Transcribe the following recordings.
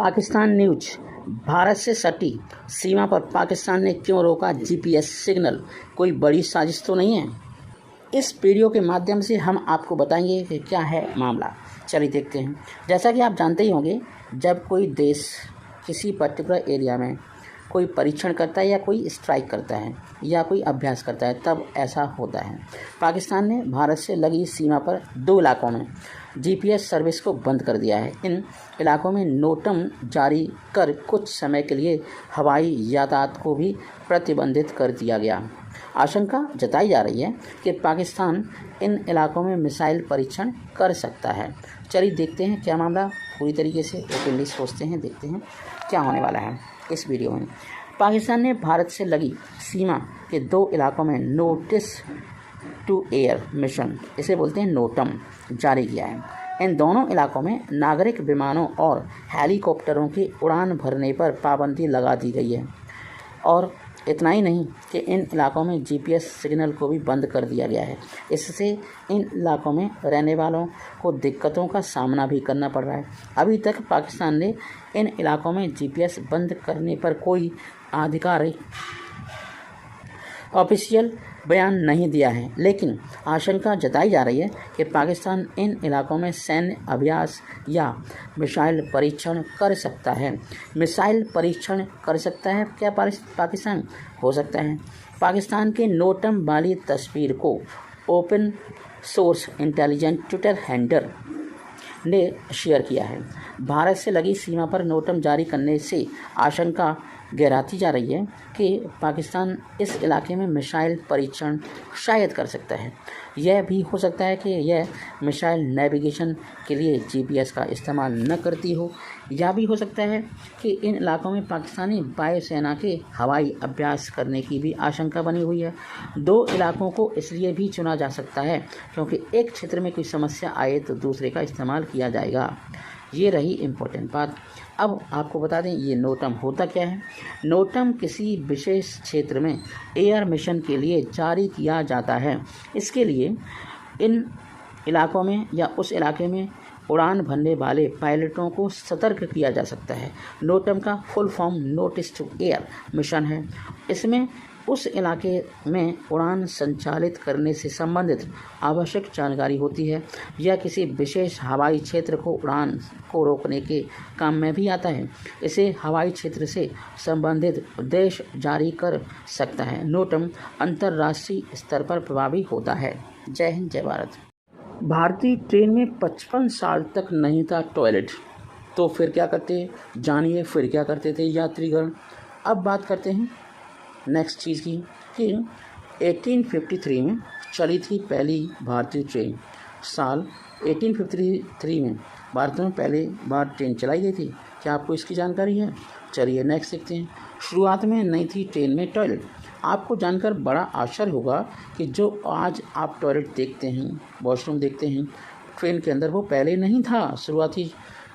Pakistan news. Bharat से सटी सीमा पर पाकिस्तान ने क्यों रोका जीपीएस सिग्नल? कोई बड़ी साजिश तो नहीं है? इस वीडियो के माध्यम से हम आपको बताएंगे कि क्या है मामला। चलिए देखते हैं। जैसा कि आप जानते ही होंगे, जब कोई देश किसी पर्टिकुलर एरिया में कोई परीक्षण करता है या कोई स्ट्राइक करता है या कोई अभ्यास करता है, तब ऐसा होता है। पाकिस्तान ने भारत से लगी सीमा पर 2 इलाकों में जीपीएस सर्विस को बंद कर दिया है। इन इलाकों में नोटम जारी कर कुछ समय के लिए हवाई यातायात को भी प्रतिबंधित कर दिया गया। आशंका जताई जा रही है कि पाकिस्तान इन इलाकों में मिसाइल परीक्षण कर सकता है। चलिए देखते हैं क्या मामला पूरी तरीके से ओपनली सोचते हैं, देखते हैं क्या होने वाला है इस वीडियो में। पाकिस्तान ने भारत से लगी सीमा के 2 इलाकों में नोटिस टू एयर मिशन, इसे बोलते हैं नोटम, जारी किया है। इन दोनों इलाकों में नागरिक विमानों और हेलीकॉप्टरों की उड़ान भरने पर पाबंदी लगा दी गई है। और इतना ही नहीं कि इन इलाकों में जीपीएस सिग्नल को भी बंद कर दिया गया है। इससे इन इलाकों में रहने वालों को दिक्कतों का सामना भी करना पड़ रहा है। अभी तक पाकिस्तान ने इन इलाकों में जीपीएस बंद करने पर कोई आधिकारिक ऑफिशियल बयान नहीं दिया है, लेकिन आशंका जताई जा रही है कि पाकिस्तान इन इलाकों में सैन्य अभ्यास या मिसाइल परीक्षण कर सकता है। मिसाइल परीक्षण कर सकता है क्या पाकिस्तान? हो सकता है। पाकिस्तान के नोटम वाली तस्वीर को open source intelligent Twitter handle ने शेयर किया है। भारत से लगी सीमा पर नोटम जारी करने से आशंका गहराती जा रही है कि पाकिस्तान इस इलाके में मिसाइल परीक्षण शायद कर सकता है। यह भी हो सकता है कि यह मिसाइल नेविगेशन के लिए जीपीएस का इस्तेमाल न करती हो, या भी हो सकता है कि इन इलाकों में पाकिस्तानी वायुसेना के हवाई अभ्यास करने की भी आशंका बनी हुई है। 2 इलाकों को इसलिए भी चुना जा सकता है क्योंकि एक क्षेत्र में कोई समस्या आए तो दूसरे का इस्तेमाल किया जाएगा। ये रही इम्पोर्टेंट बात। अब आपको बता दें ये नोटम होता क्या है। नोटम किसी विशेष क्षेत्र में एयर मिशन के लिए जारी किया जाता है। इसके लिए इन इलाकों में या उस इलाके में उड़ान भरने वाले पायलटों को सतर्क किया जा सकता है। नोटम का full form notice to air mission है। इसमें उस इलाके में उड़ान संचालित करने से संबंधित आवश्यक जानकारी होती है। यह किसी विशेष हवाई क्षेत्र को उड़ान को रोकने के काम में भी आता है। इसे हवाई क्षेत्र से संबंधित देश जारी कर सकता है। नोटम अंतर्राष्ट्रीय स्तर पर प्रभावी होता है। जय हिंद, जय भारत। भारतीय ट्रेन में 55 साल तक नहीं था टॉयलेट, तो फिर क्या करते? जानिए फिर क्या करते थे यात्रीगण। अब बात करते हैं नेक्स्ट चीज़ की कि 1853 में चली थी पहली भारतीय ट्रेन। साल 1853 में भारत में पहली बार ट्रेन चलाई गई थी। क्या आपको इसकी जानकारी है? चलिए नेक्स्ट देखते हैं। शुरुआत में नहीं थी ट्रेन में टॉयलेट। आपको जानकर बड़ा आश्चर्य होगा कि जो आज आप टॉयलेट देखते हैं, वॉशरूम देखते हैं ट्रेन के अंदर, वो पहले नहीं था। शुरुआती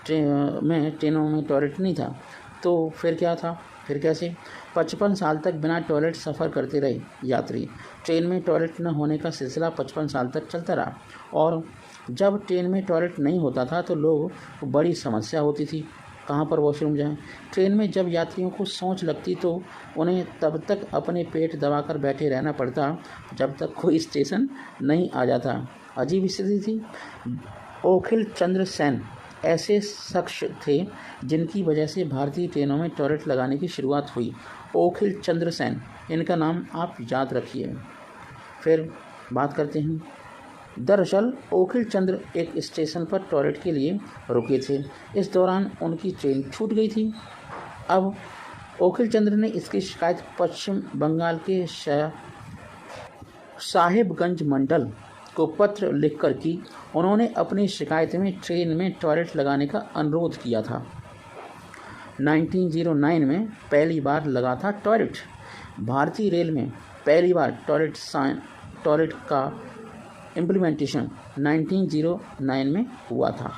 ट्रेनों में टॉयलेट नहीं था। तो फिर क्या था? फिर कैसे? 55 साल तक बिना टॉयलेट सफ़र करते रहे यात्री। ट्रेन में टॉयलेट न होने का सिलसिला 55 साल तक चलता रहा। और जब ट्रेन में टॉयलेट नहीं होता था तो लोगों को बड़ी समस्या होती थी, कहाँ पर वॉशरूम जाएं। ट्रेन में जब यात्रियों को सोच लगती तो उन्हें तब तक अपने पेट दबाकर बैठे रहना पड़ता जब तक कोई स्टेशन नहीं आ जाता। अजीब स्थिति थी। ओखिल चंद्र सेन ऐसे शख्स थे जिनकी वजह से भारतीय ट्रेनों में टॉयलेट लगाने की शुरुआत हुई। ओखिल चंद्र सेन, इनका नाम आप याद रखिए। फिर बात करते हैं। दरअसल ओखिल चंद्र एक स्टेशन पर टॉयलेट के लिए रुके थे। इस दौरान उनकी ट्रेन छूट गई थी। अब ओखिल चंद्र ने इसकी शिकायत पश्चिम बंगाल के साहिबगंज मंडल को पत्र लिखकर की। उन्होंने अपनी शिकायत में ट्रेन में टॉयलेट लगाने का अनुरोध किया था। 1909 में पहली बार लगा था टॉयलेट। भारतीय रेल में पहली बार टॉयलेट का इम्प्लीमेंटेशन 1909 में हुआ था।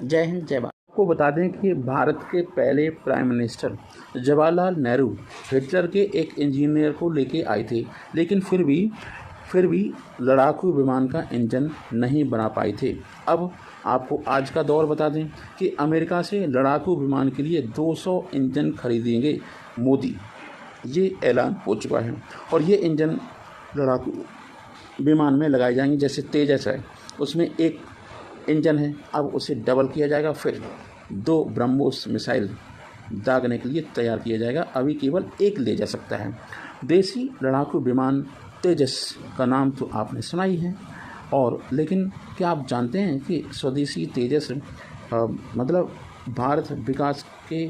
जय हिंद, जय भारत। आपको बता दें कि भारत के पहले prime minister Jawaharlal Nehru Hitler के एक इंजीनियर को लेके आए थे, लेकिन फिर भी लड़ाकू विमान का इंजन नहीं बना पाए थे। अब आपको आज का दौर बता दें कि अमेरिका से लड़ाकू विमान के लिए 200 इंजन खरीदेंगे मोदी, ये ऐलान हो चुका है। और ये इंजन लड़ाकू विमान में लगाए जाएंगे। जैसे तेजस है, उसमें एक इंजन है, अब उसे डबल किया जाएगा, फिर 2 ब्रह्मोस मिसाइल दागने के लिए तैयार किया जाएगा। अभी केवल एक ले जा सकता है। देसी लड़ाकू विमान तेजस का नाम तो आपने सुना ही है। और लेकिन क्या आप जानते हैं कि स्वदेशी तेजस मतलब भारत विकास के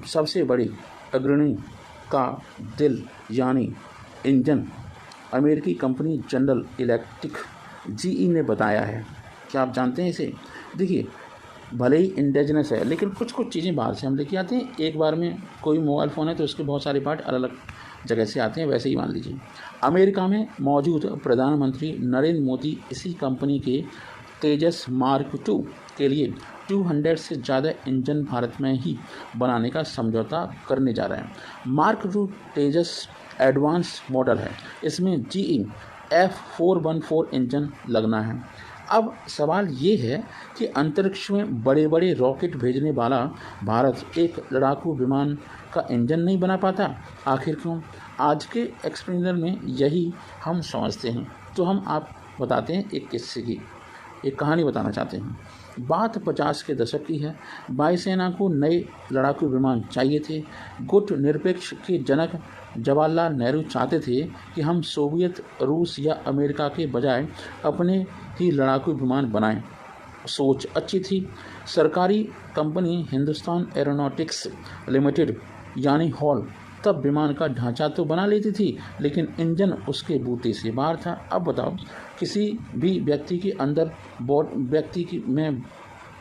सबसे बड़ी अग्रणी का दिल यानी इंजन अमेरिकी कंपनी जनरल इलेक्ट्रिक GE ने बताया है। क्या आप जानते हैं इसे? देखिए, भले ही इंडिजिनस है लेकिन कुछ कुछ चीज़ें बाहर से हम लेके आते हैं। एक बार में कोई मोबाइल फ़ोन है तो उसके बहुत सारे पार्ट अलग अलग जगह से आते हैं। वैसे ही मान लीजिए अमेरिका में मौजूद प्रधानमंत्री नरेंद्र मोदी इसी कंपनी के तेजस मार्क 2 के लिए 200 से ज़्यादा इंजन भारत में ही बनाने का समझौता करने जा रहे हैं। मार्क 2 तेजस एडवांस मॉडल है। इसमें GE F414 इंजन लगना है। अब सवाल ये है कि अंतरिक्ष में बड़े बड़े रॉकेट भेजने वाला भारत एक लड़ाकू विमान का इंजन नहीं बना पाता, आखिर क्यों? आज के एक्सप्लेनर में यही हम समझते हैं। तो हम आप बताते हैं एक किस्से की, एक कहानी बताना चाहते हैं। बात 50 के दशक की है। वायुसेना को नए लड़ाकू विमान चाहिए थे। गुट निरपेक्ष के जनक जवाहरलाल नेहरू चाहते थे कि हम सोवियत, रूस या अमेरिका के बजाय अपने ही लड़ाकू विमान बनाएं। सोच अच्छी थी। सरकारी कंपनी हिंदुस्तान एरोनॉटिक्स लिमिटेड यानी हॉल तब विमान का ढांचा तो बना लेती थी लेकिन इंजन उसके बूते से बाहर था। अब बताओ, किसी भी व्यक्ति के अंदर में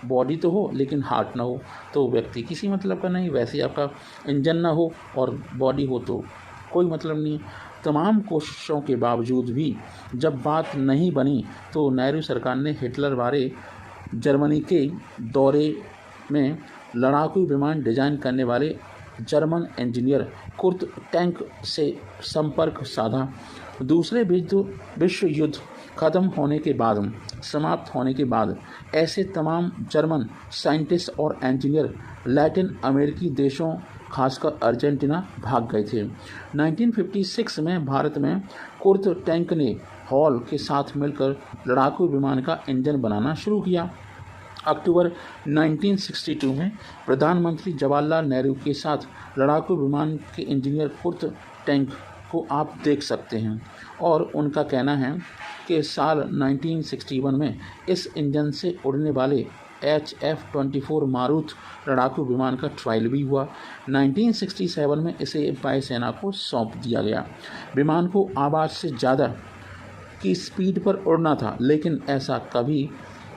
बॉडी तो हो लेकिन हार्ट ना हो तो व्यक्ति किसी मतलब का नहीं। वैसे ही आपका इंजन ना हो और बॉडी हो तो कोई मतलब नहीं। तमाम कोशिशों के बावजूद भी जब बात नहीं बनी तो नेहरू सरकार ने हिटलर वाले जर्मनी के दौरे में लड़ाकू विमान डिजाइन करने वाले जर्मन इंजीनियर कुर्ट टैंक से संपर्क साधा। दूसरे विश्व युद्ध समाप्त होने के बाद ऐसे तमाम जर्मन साइंटिस्ट और इंजीनियर लैटिन अमेरिकी देशों खासकर अर्जेंटीना भाग गए थे। 1956 में भारत में कुर्ट टैंक ने हॉल के साथ मिलकर लड़ाकू विमान का इंजन बनाना शुरू किया। अक्टूबर 1962 में प्रधानमंत्री जवाहरलाल नेहरू के साथ लड़ाकू विमान के इंजीनियर कुर्ट टैंक को आप देख सकते हैं और उनका कहना है कि साल 1961 में इस इंजन से उड़ने वाले HF-24 मारुत लड़ाकू विमान का ट्रायल भी हुआ। 1967 में इसे वायुसेना को सौंप दिया गया। विमान को आवाज़ से ज़्यादा की स्पीड पर उड़ना था लेकिन ऐसा कभी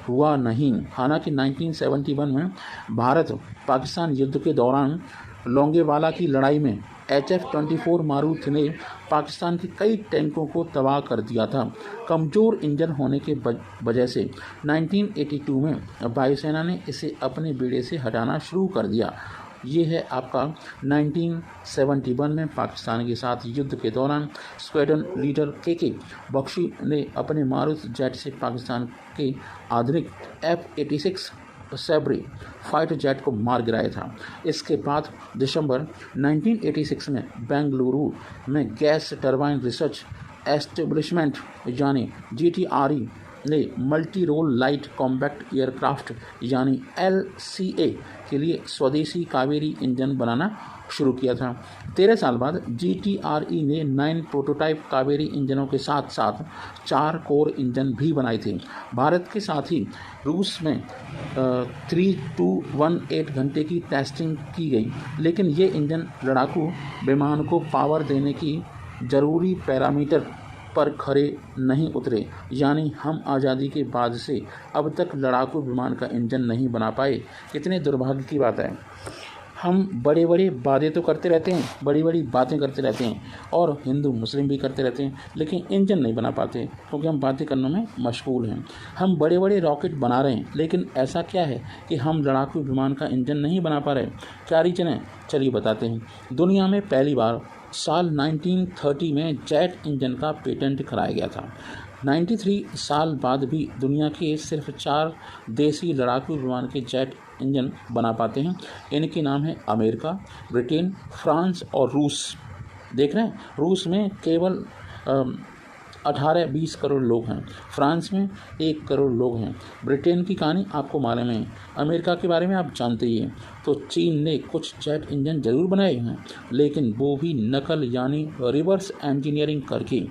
हुआ नहीं। हालांकि 1971 में भारत पाकिस्तान युद्ध के दौरान लोंगेवाला की लड़ाई में HF-24 मारुत ने पाकिस्तान के कई टैंकों को तबाह कर दिया था। कमज़ोर इंजन होने के वजह से 1982 में वायुसेना ने इसे अपने बेड़े से हटाना शुरू कर दिया। ये है आपका 1971 में पाकिस्तान के साथ युद्ध के दौरान स्क्वाड्रन लीडर KK बख्शी ने अपने मारुत जेट से पाकिस्तान के आधुनिक F-86 सैब्रे फाइटर जेट को मार गिराया था। इसके बाद दिसंबर 1986 में बेंगलुरु में गैस टरबाइन रिसर्च एस्टेब्लिशमेंट यानी GTRE ने multi role light compact aircraft यानी LCA के लिए स्वदेशी कावेरी इंजन बनाना शुरू किया था। 13 साल बाद GTRE ने 9 प्रोटोटाइप कावेरी इंजनों के साथ साथ 4 कोर इंजन भी बनाए थे। भारत के साथ ही रूस में 3218 घंटे की टेस्टिंग की गई लेकिन ये इंजन लड़ाकू विमान को पावर देने की ज़रूरी पैरामीटर पर खरे नहीं उतरे। यानी हम आज़ादी के बाद से अब तक लड़ाकू विमान का इंजन नहीं बना पाए। कितने दुर्भाग्य की बात है। हम बड़े बड़े वादे तो करते रहते हैं, बड़ी बड़ी बातें करते रहते हैं और हिंदू मुस्लिम भी करते रहते हैं लेकिन इंजन नहीं बना पाते क्योंकि हम बातें करने में मशगूल हैं। हम बड़े बड़े रॉकेट बना रहे हैं लेकिन ऐसा क्या है कि हम लड़ाकू विमान का इंजन नहीं बना पा रहे? क्या रीज़न है? चलिए बताते हैं। दुनिया में पहली बार साल 1930 में जेट इंजन का पेटेंट कराया गया था। 93 साल बाद भी दुनिया के सिर्फ 4 देसी लड़ाकू विमान के जेट इंजन बना पाते हैं। इनके नाम हैं अमेरिका, ब्रिटेन, फ्रांस और रूस। देख रहे हैं, रूस में केवल 18-20 करोड़ लोग हैं, फ्रांस में 1 करोड़ लोग हैं। ब्रिटेन की कहानी आपको मालूम है, अमेरिका के बारे में आप जानते ही हैं। तो चीन ने कुछ जेट इंजन जरूर बनाए हैं, लेकिन वो भी नकल यानी रिवर्स इंजीनियरिंग करके।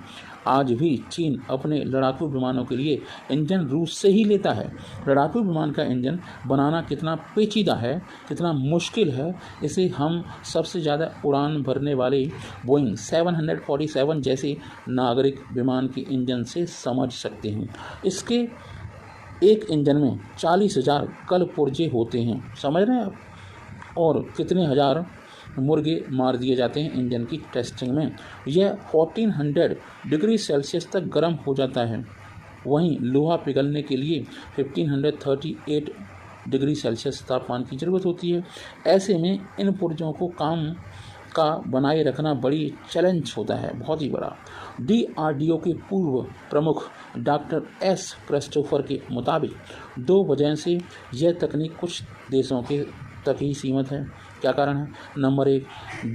आज भी चीन अपने लड़ाकू विमानों के लिए इंजन रूस से ही लेता है। लड़ाकू विमान का इंजन बनाना कितना पेचीदा है, कितना मुश्किल है, इसे हम सबसे ज़्यादा उड़ान भरने वाले बोइंग 747 जैसे नागरिक विमान के इंजन से समझ सकते हैं। इसके एक इंजन में 40,000 कल पुर्जे होते हैं, समझ रहे हैं आप, और कितने हज़ार मुर्गे मार दिए जाते हैं इंजन की टेस्टिंग में। यह 1400 डिग्री सेल्सियस तक गर्म हो जाता है। वहीं लोहा पिघलने के लिए 1538 डिग्री सेल्सियस तापमान की ज़रूरत होती है। ऐसे में इन पुर्जों को काम का बनाए रखना बड़ी चैलेंज होता है, बहुत ही बड़ा। DRDO के पूर्व प्रमुख डॉक्टर S क्रिस्टोफर के मुताबिक 2 वजह से यह तकनीक कुछ देशों के तक ही सीमित है। क्या कारण है? नंबर 1,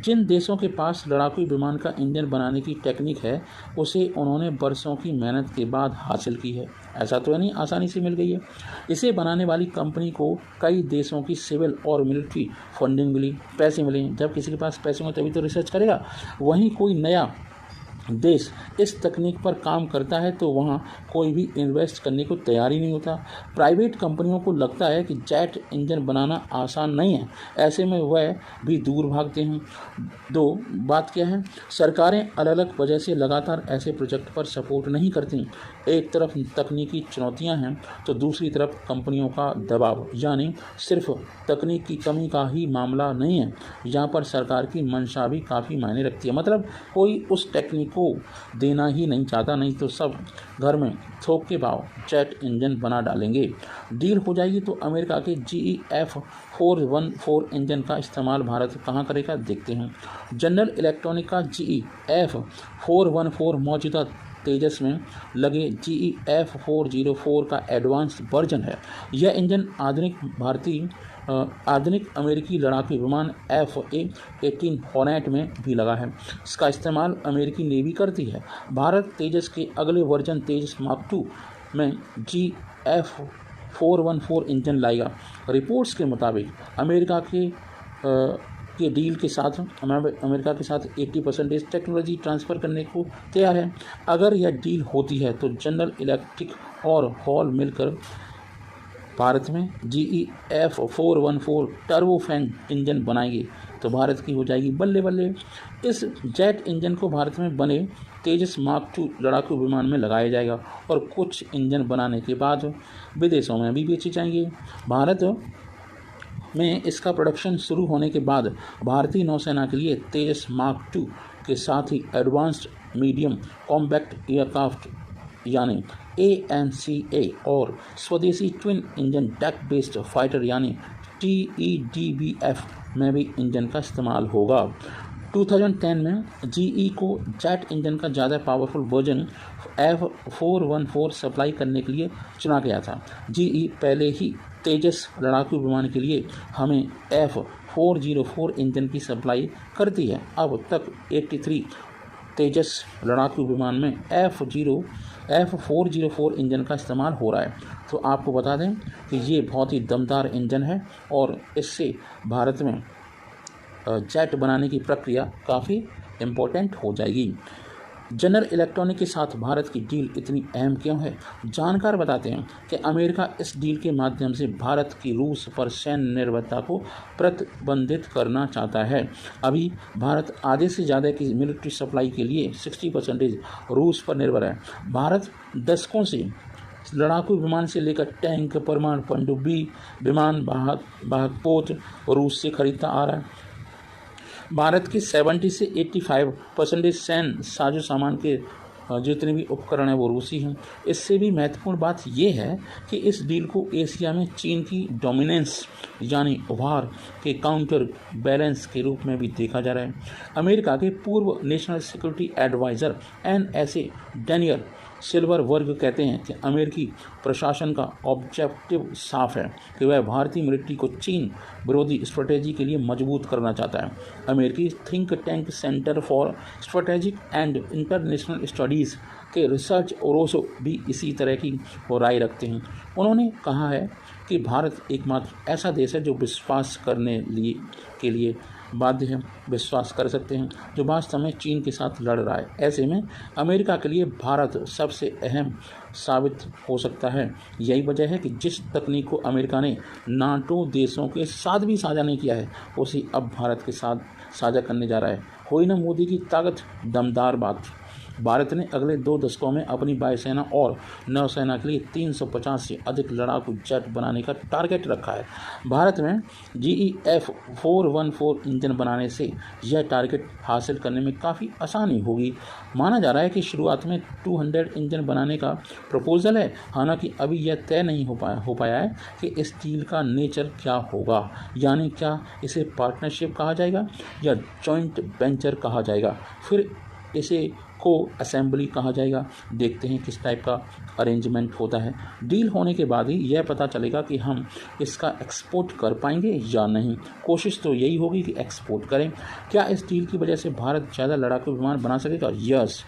जिन देशों के पास लड़ाकू विमान का इंजन बनाने की टेक्निक है, उसे उन्होंने बरसों की मेहनत के बाद हासिल की है। ऐसा तो नहीं आसानी से मिल गई है। इसे बनाने वाली कंपनी को कई देशों की सिविल और मिलिट्री फंडिंग मिली, पैसे मिले। जब किसी के पास पैसे हों तभी तो रिसर्च करेगा। वहीं कोई नया देश इस तकनीक पर काम करता है तो वहाँ कोई भी इन्वेस्ट करने को तैयार ही नहीं होता। प्राइवेट कंपनियों को लगता है कि जेट इंजन बनाना आसान नहीं है, ऐसे में वह भी दूर भागते हैं। 2 बात क्या है, सरकारें अलग अलग वजह से लगातार ऐसे प्रोजेक्ट पर सपोर्ट नहीं करती। एक तरफ तकनीकी चुनौतियां हैं तो दूसरी तरफ कंपनियों का दबाव, यानी सिर्फ तकनीक की कमी का ही मामला नहीं है, यहाँ पर सरकार की मंशा भी काफ़ी मायने रखती है। मतलब कोई उस टेक्निक को देना ही नहीं चाहता, नहीं तो सब घर में थोक के भाव जेट इंजन बना डालेंगे। डील हो जाएगी तो अमेरिका के GE F414 इंजन का इस्तेमाल भारत कहाँ करेगा, देखते हैं। जनरल इलेक्ट्रॉनिक का GE F414 मौजूदा तेजस में लगे GE F404 का एडवांस वर्जन है। यह इंजन आधुनिक अमेरिकी लड़ाकू विमान F/A-18 हॉर्नेट में भी लगा है। इसका इस्तेमाल अमेरिकी नेवी करती है। भारत तेजस के अगले वर्जन तेजस मार्क 2 में GE F414 इंजन लाएगा। रिपोर्ट्स के मुताबिक अमेरिका के डील के साथ अमेरिका के साथ 80% टेक्नोलॉजी ट्रांसफ़र करने को तैयार है। अगर यह डील होती है तो जनरल इलेक्ट्रिक और हॉल मिलकर भारत में GE F414 टर्बोफैन इंजन बनाएंगे तो भारत की हो जाएगी बल्ले बल्ले। इस जेट इंजन को भारत में बने तेजस मार्क 2 लड़ाकू विमान में लगाया जाएगा और कुछ इंजन बनाने के बाद विदेशों में भी बेचे जाएंगे। भारत में इसका प्रोडक्शन शुरू होने के बाद भारतीय नौसेना के लिए तेजस मार्क 2 के साथ ही एडवांस्ड मीडियम कॉम्पैक्ट एयरक्राफ्ट यानी AMCA और स्वदेशी twin engine deck based fighter यानी TEDBF में भी इंजन का इस्तेमाल होगा। 2010 में GE को जेट इंजन का ज़्यादा पावरफुल वर्जन F414 सप्लाई करने के लिए चुना गया था। GE पहले ही तेजस लड़ाकू विमान के लिए हमें F404 इंजन की सप्लाई करती है। अब तक 83 तेजस लड़ाकू विमान में F404 इंजन का इस्तेमाल हो रहा है। तो आपको बता दें कि ये बहुत ही दमदार इंजन है और इससे भारत में जेट बनाने की प्रक्रिया काफ़ी इम्पोर्टेंट हो जाएगी। जनरल इलेक्ट्रॉनिक के साथ भारत की डील इतनी अहम क्यों है? जानकार बताते हैं कि अमेरिका इस डील के माध्यम से भारत की रूस पर सैन्य निर्भरता को प्रतिबंधित करना चाहता है। अभी भारत आधे से ज़्यादा की मिलिट्री सप्लाई के लिए 60% रूस पर निर्भर है। भारत दशकों से लड़ाकू विमान से लेकर टैंक, परमाणु पनडुब्बी विमान, वाहक पोत रूस से खरीदता आ रहा है। भारत के 70 से 85% सैन्य साजो सामान के जितने भी उपकरण हैं वो रूसी हैं। इससे भी महत्वपूर्ण बात यह है कि इस डील को एशिया में चीन की डोमिनेंस यानी उभार के काउंटर बैलेंस के रूप में भी देखा जा रहा है। अमेरिका के पूर्व national security adviser NSA Daniel Silverberg कहते हैं कि अमेरिकी प्रशासन का ऑब्जेक्टिव साफ है कि वह भारतीय मिलिट्री को चीन विरोधी स्ट्रेटेजी के लिए मजबूत करना चाहता है। अमेरिकी think tank centre for strategic and international studies के रिसर्च ओरोसो भी इसी तरह की राय रखते हैं। उन्होंने कहा है कि भारत एकमात्र ऐसा देश है जो विश्वास करने के लिए बाध्य है, विश्वास कर सकते हैं, जो वास्तव में चीन के साथ लड़ रहा है। ऐसे में अमेरिका के लिए भारत सबसे अहम साबित हो सकता है। यही वजह है कि जिस तकनीक को अमेरिका ने नाटो देशों के साथ भी साझा नहीं किया है, उसे अब भारत के साथ साझा करने जा रहा है। हुई ना मोदी की ताकत, दमदार बात। भारत ने अगले 2 दशकों में अपनी वायुसेना और नौसेना के लिए 350 से अधिक लड़ाकू जेट बनाने का टारगेट रखा है। भारत में GEF 414 इंजन बनाने से यह टारगेट हासिल करने में काफ़ी आसानी होगी। माना जा रहा है कि शुरुआत में 200 इंजन बनाने का प्रपोजल है। हालांकि अभी यह तय नहीं हो पाया है कि इस डील का नेचर क्या होगा, यानी क्या इसे पार्टनरशिप कहा जाएगा या जॉइंट वेंचर कहा जाएगा, फिर इसे को असेंबली कहा जाएगा। देखते हैं किस टाइप का अरेंजमेंट होता है। डील होने के बाद ही यह पता चलेगा कि हम इसका एक्सपोर्ट कर पाएंगे या नहीं। कोशिश तो यही होगी कि एक्सपोर्ट करें। क्या इस डील की वजह से भारत ज़्यादा लड़ाकू विमान बना सकेगा? यस,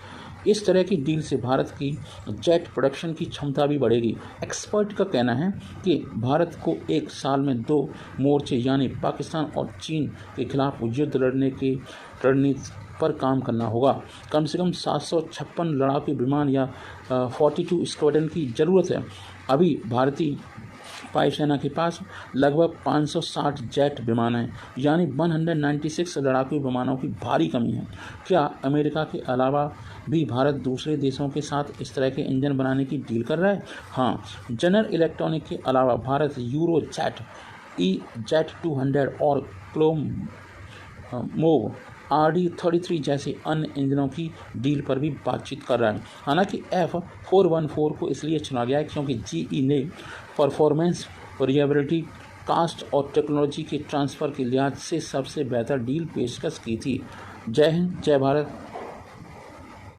इस तरह की डील से भारत की जेट प्रोडक्शन की क्षमता भी बढ़ेगी। एक्सपर्ट का कहना है कि भारत को एक साल में 2 मोर्चे यानी पाकिस्तान और चीन के खिलाफ युद्ध लड़ने की रणनीति पर काम करना होगा। कम से कम 756 लड़ाकू विमान या 42 स्क्वाड्रन की ज़रूरत है। अभी भारतीय वायुसेना के पास लगभग 560 जेट विमान हैं, यानी 196 लड़ाकू विमानों की भारी कमी है। क्या अमेरिका के अलावा भी भारत दूसरे देशों के साथ इस तरह के इंजन बनाने की डील कर रहा है? हाँ, जनरल इलेक्ट्रॉनिक के अलावा भारत यूरो जेट, जेट 200 और क्लोमोव RD-33 जैसे अन्य इंजनों की डील पर भी बातचीत कर रहा है। हालांकि F414 को इसलिए चुना गया है क्योंकि GE ने परफॉर्मेंस, वेरिएबिलिटी, कास्ट और टेक्नोलॉजी के ट्रांसफ़र के लिहाज से सबसे बेहतर डील पेशकश की थी। जय हिंद, जय भारत।